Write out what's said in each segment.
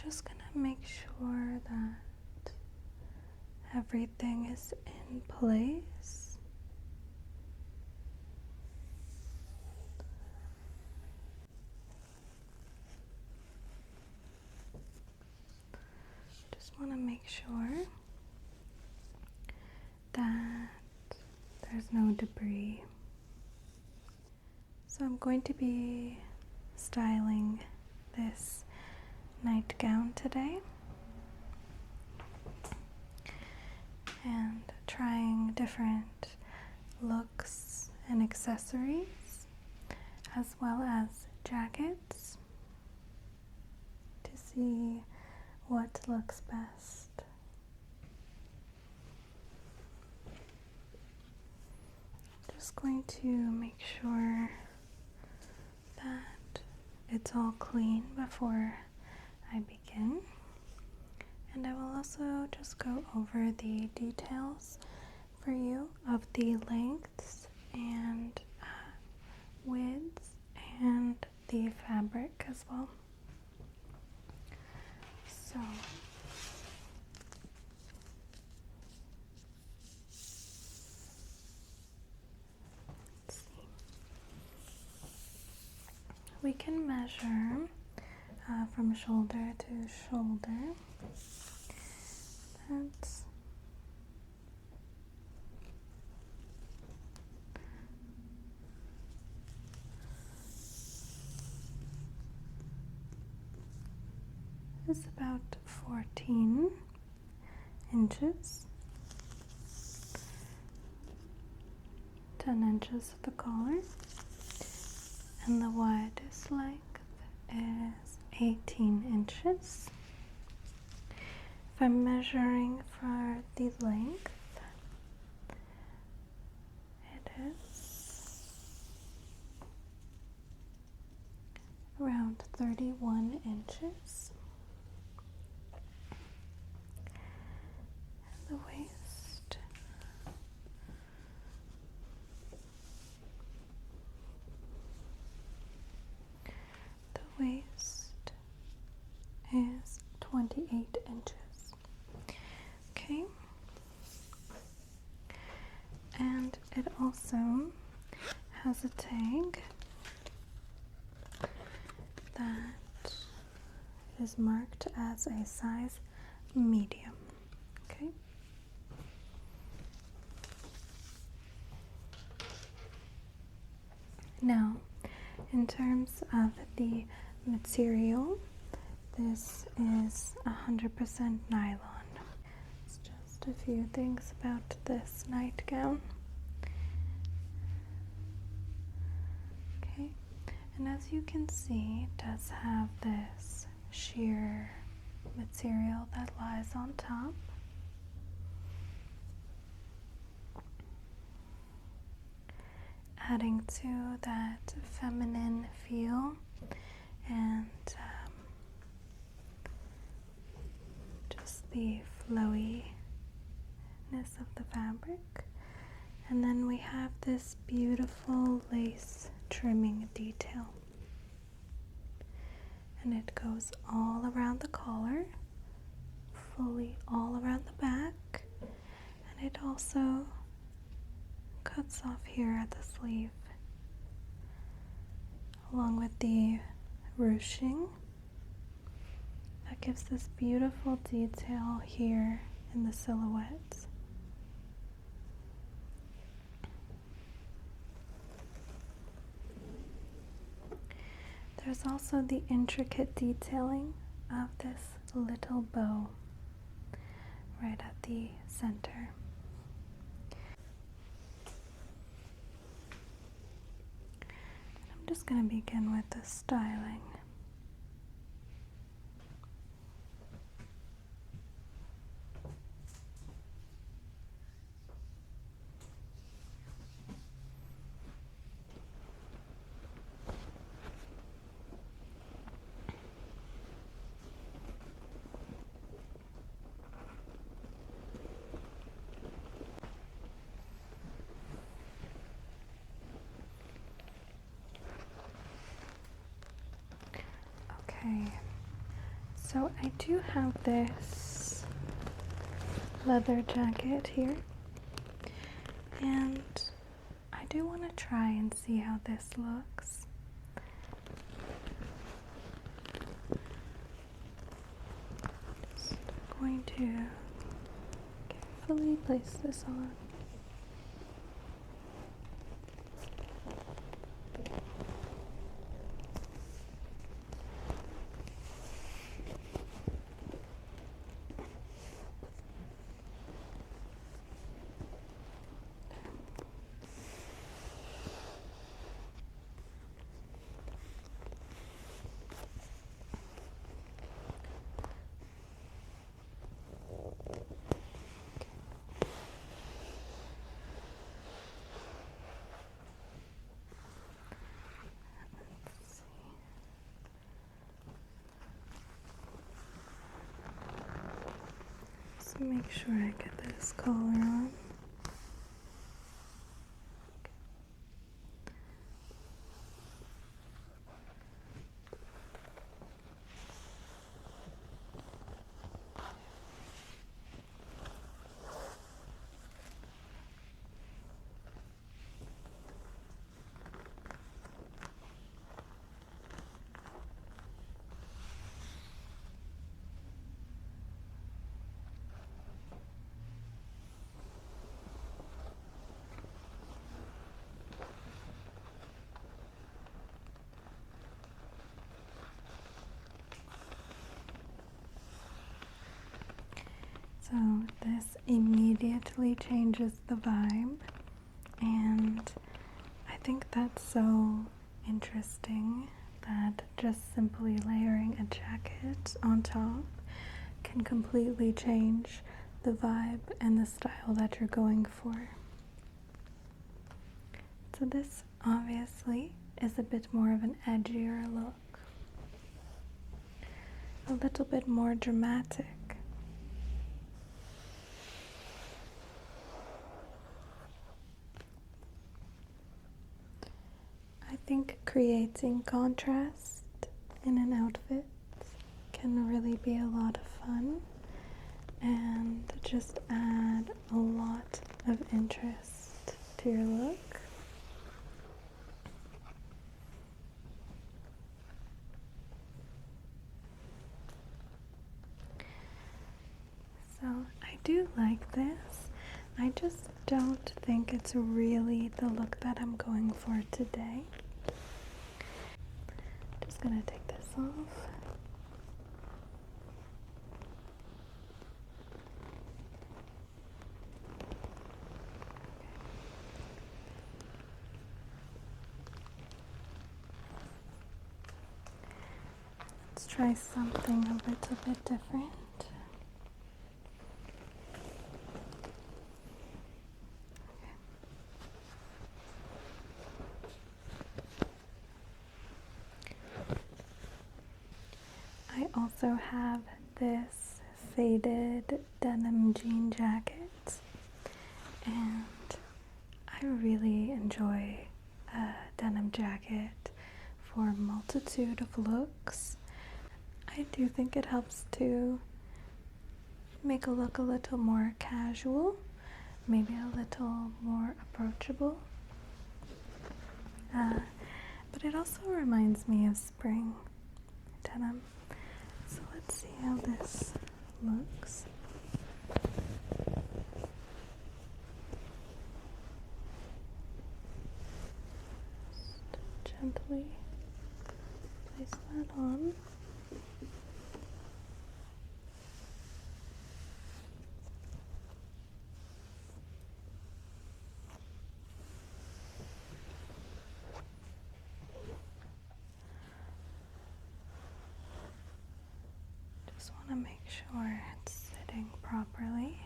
just gonna make sure that everything is in place. Just want to make sure that there's no debris. So I'm going to be styling this nightgown today and trying different looks and accessories as well as jackets to see what looks best. Just going to make sure that it's all clean before I begin, and I will also just go over the details for you of the lengths and widths and the fabric as well. So let's see. We can measure from shoulder to shoulder. That's is about 14 inches, 10 inches at the collar, and the widest length is 18 inches. If I'm measuring for the length, it is around 31 inches. And the waist, is 28 inches. Okay, and it also has a tag that is marked as a size medium. Okay, now in terms of the material, this is 100% nylon. It's just a few things about this nightgown. Okay, and as you can see, it does have this sheer material that lies on top. Adding to that feminine feel and just the flowiness of the fabric. And then we have this beautiful lace trimming detail, and it goes all around the collar, fully all around the back, and it also cuts off here at the sleeve, along with the ruching that gives this beautiful detail here in the silhouette. There's also the intricate detailing of this little bow right at the center. I'm just going to begin with the styling. Okay, So I do have this leather jacket here, and I do want to try and see how this looks. Just going to carefully place this on. So make sure I get this collar on. So this immediately changes the vibe, and I think that's so interesting that just simply layering a jacket on top can completely change the vibe and the style that you're going for. So this obviously is a bit more of an edgier look, a little bit more dramatic. I think creating contrast in an outfit can really be a lot of fun and just add a lot of interest to your look. So I do like this. I just don't think it's really the look that I'm going for today. Just gonna take this off. Let's try something a little bit different. I also have this faded denim jean jacket, and I really enjoy a denim jacket for a multitude of looks. I do think it helps to make a look a little more casual, maybe a little more approachable. But it also reminds me of spring denim. So let's see how this looks. Just gently place that on. Just want to make sure it's sitting properly.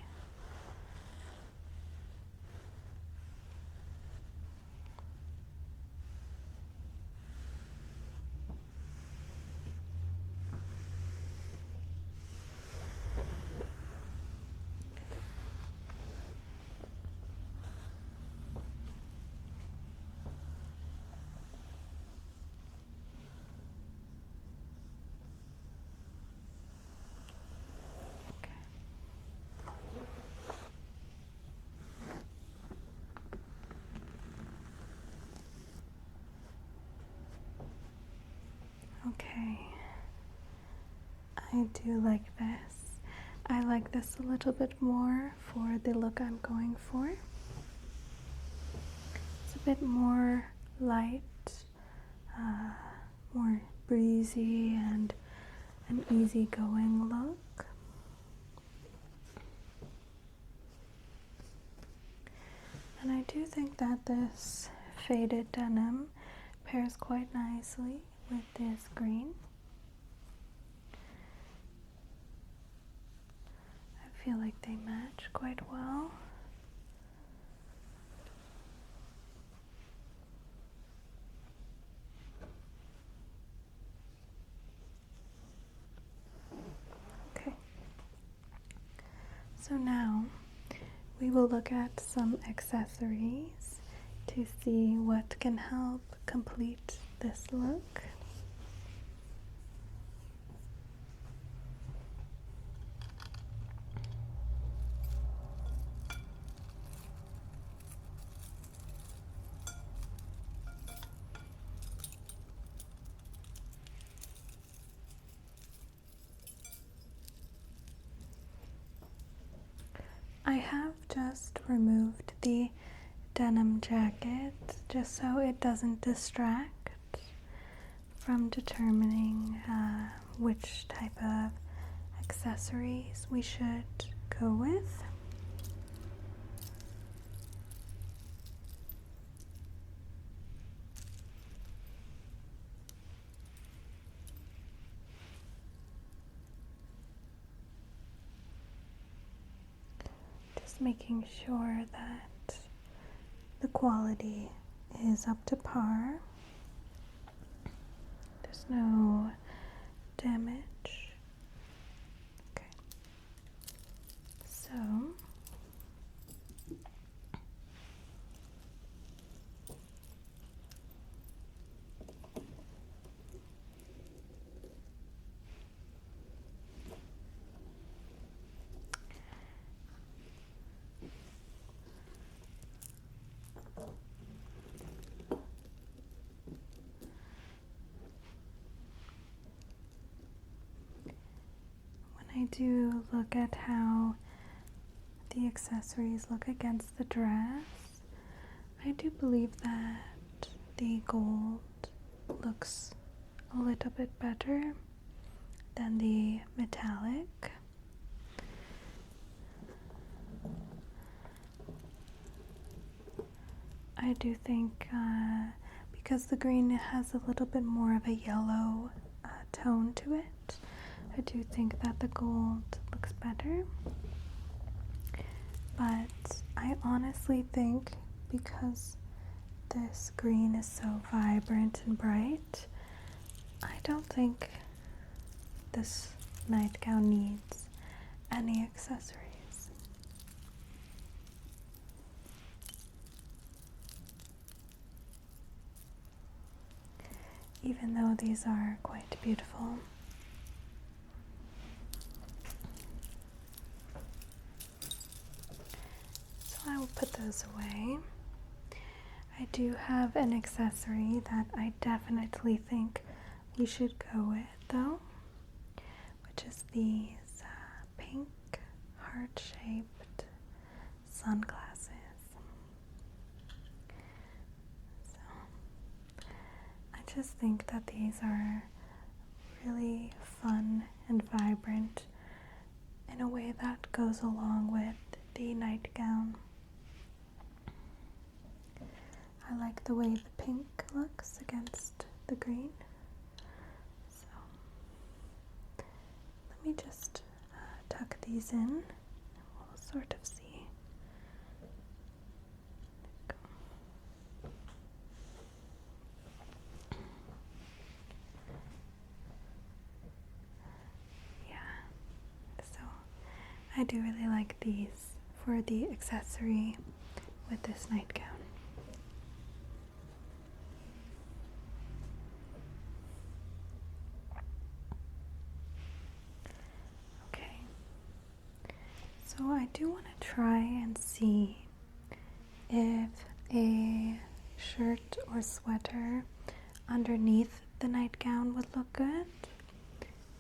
Okay, I do like this. I like this a little bit more for the look I'm going for. It's a bit more light, more breezy, and an easygoing look. And I do think that this faded denim pairs quite nicely with this green. I feel like they match quite well. Okay. So now we will look at some accessories to see what can help complete this look. I have just removed the denim jacket just so it doesn't distract from determining which type of accessories we should go with. Just making sure that the quality is up to par. There's no damage. Okay. So I do look at how the accessories look against the dress. I do believe that the gold looks a little bit better than the metallic. I do think because the green has a little bit more of a yellow tone to it, I do think that the gold looks better. But I honestly think because this green is so vibrant and bright, I don't think this nightgown needs any accessories. Even though these are quite beautiful. So I will put those away. I do have an accessory that I definitely think we should go with though, which is these pink heart-shaped sunglasses. So I just think that these are really fun and vibrant in a way that goes along with the nightgown. I like the way the pink looks against the green. So let me just tuck these in and we'll sort of see. Yeah, so I do really like these for the accessory with this nightgown. So I do want to try and see if a shirt or sweater underneath the nightgown would look good.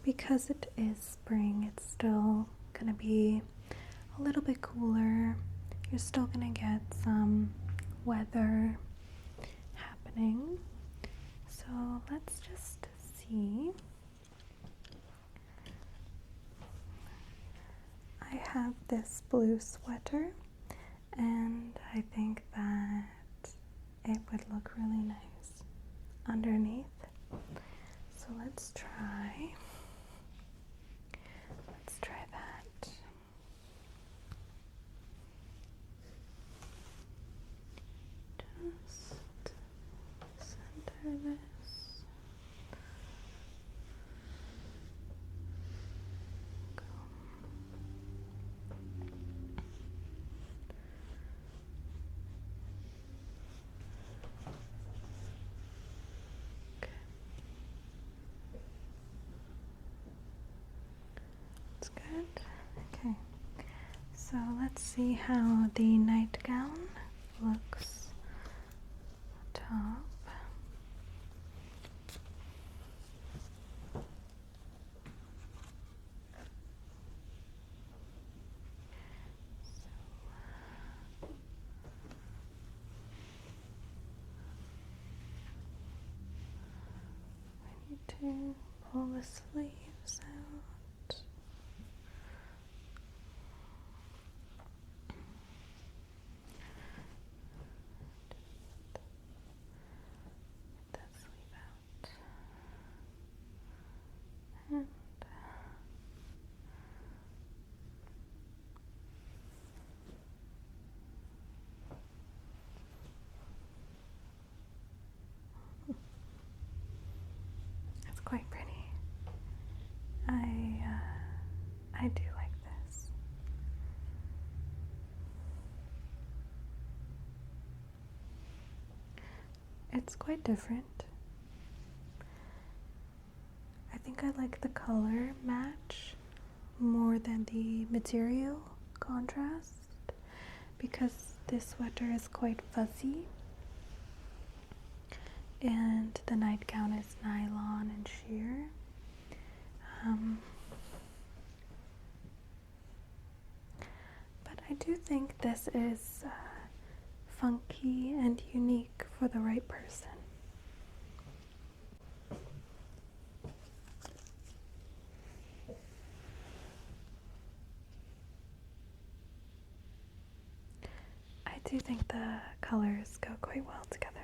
Because it is spring, it's still gonna be a little bit cooler. You're still gonna get some weather happening. So let's just see. I have this blue sweater, and I think that it would look really nice underneath. So let's try that. Just center this. Go. Okay. That's good. Okay. So let's see how the nightgown looks top. I need to pull the sleeves out. Get that sleeve out. And it's quite pretty. I do like this. It's quite different. I think I like the color match more than the material contrast because this sweater is quite fuzzy and the nightgown is nylon and sheer. But I do think this is funky and unique for the right person. I do think the colors go quite well together.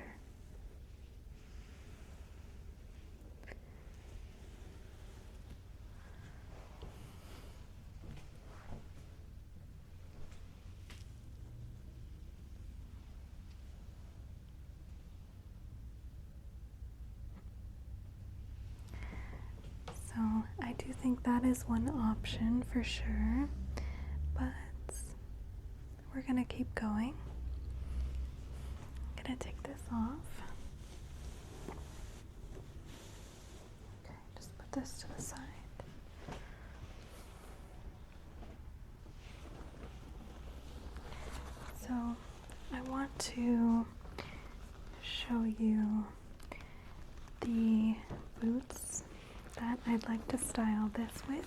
So I do think that is one option for sure, but we're gonna keep going. I'm gonna take this off. Okay, just put this to the side. So I want to show you the boots that I'd like to style this with.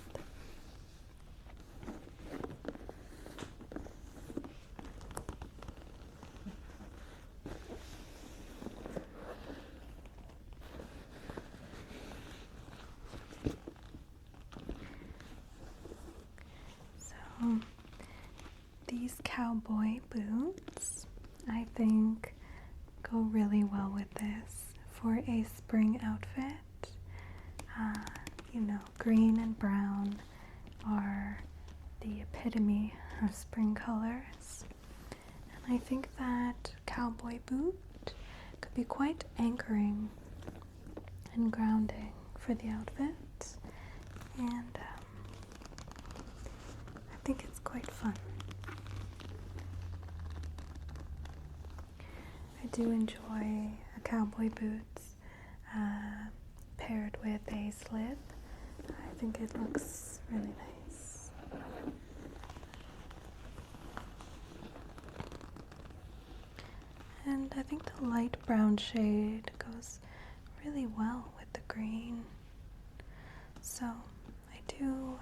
So these cowboy boots, I think, go really well with this for a spring outfit. You know, green and brown are the epitome of spring colors. And I think that cowboy boot could be quite anchoring and grounding for the outfit. And I think it's quite fun. I do enjoy a cowboy boots paired with a slip. I think it looks really nice. And I think the light brown shade goes really well with with the green. So I do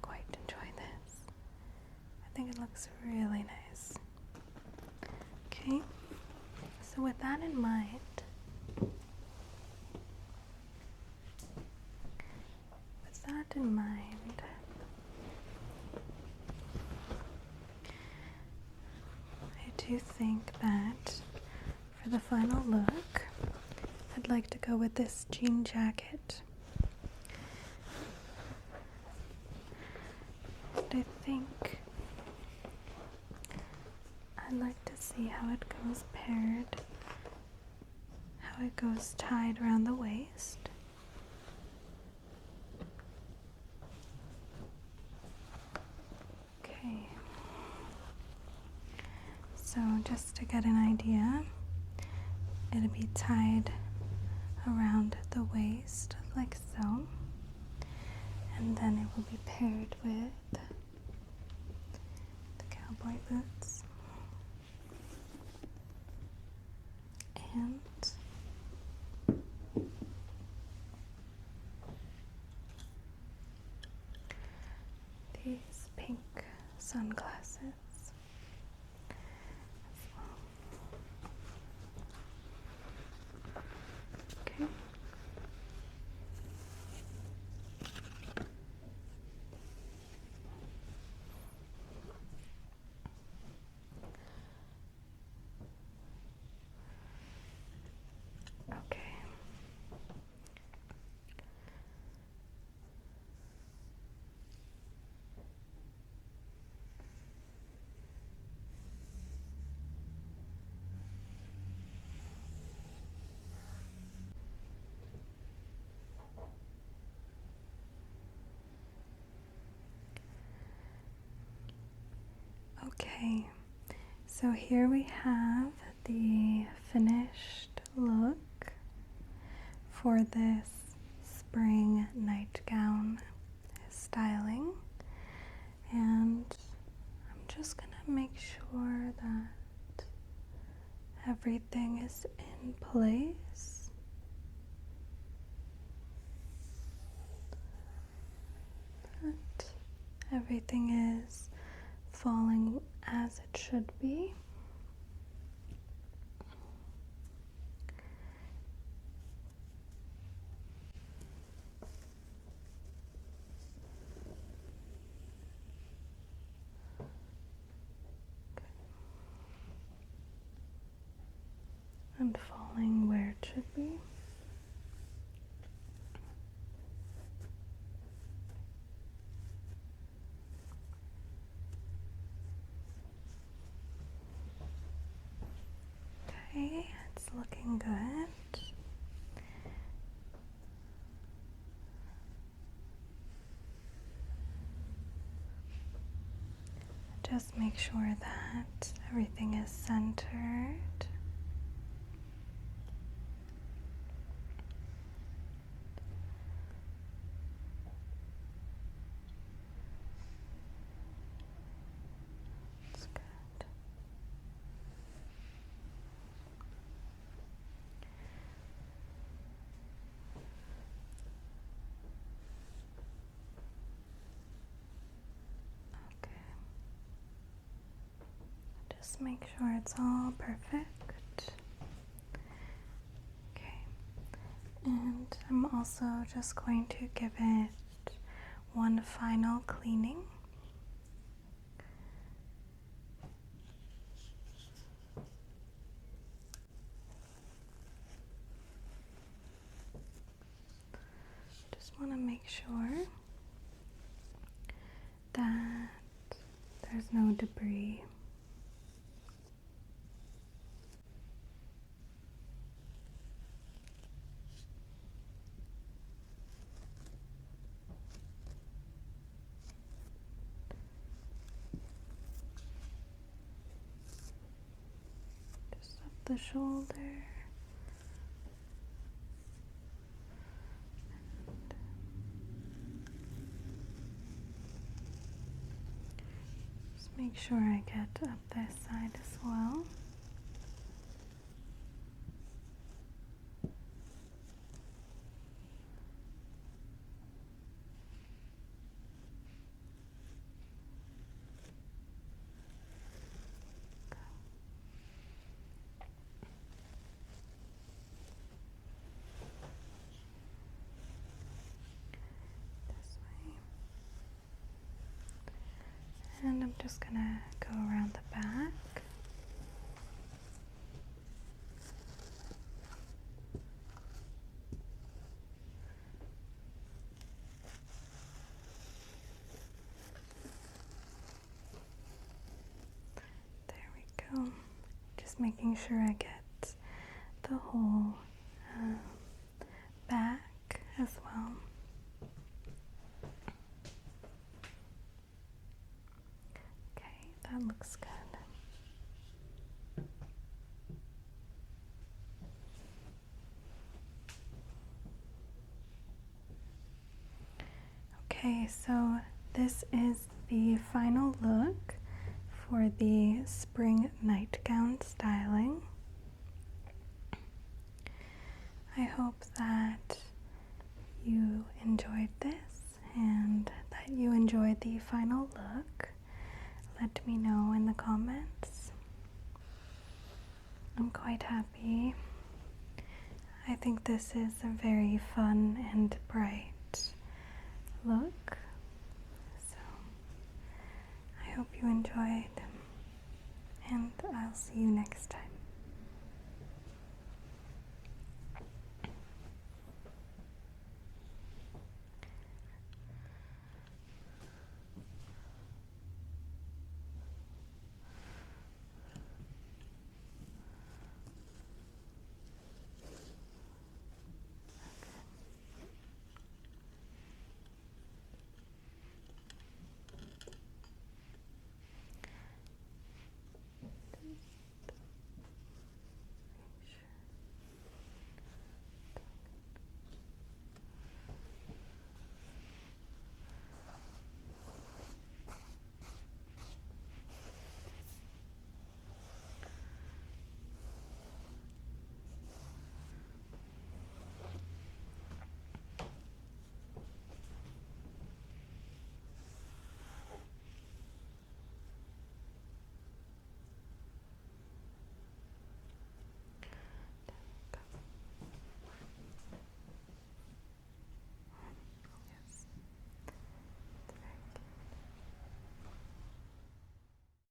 quite enjoy this. I think it looks really nice. Okay, so with that in mind, I do think that for the final look, I'd like to go with this jean jacket. And I think I'd like to see how it goes paired, how it goes tied around the waist. Okay, so just to get an idea, it'll be tied around the waist like so, and then it will be paired with the cowboy boots and these pink sunglasses as well. Okay. Okay. Okay, so here we have the finished look for this spring nightgown styling, and I'm just gonna make sure that everything is in place. That everything is falling as it should be. And falling where it should be. Okay, it's looking good. Just make sure that everything is centered. That's good. Okay. Just make sure it's all perfect. Okay. And I'm also just going to give it one final cleaning. Just want to make sure that there's no debris. Just up the shoulder. Just make sure I get up this side as well. I'm just gonna go around the back. There we go. Just making sure I get the whole back as well. Okay, that looks good. Okay, so this is the final look for the spring nightgown styling. I hope that you enjoyed this and that you enjoyed the final look. Let me know in the comments. I'm quite happy. I think this is a very fun and bright look. So I hope you enjoyed, and I'll see you next time.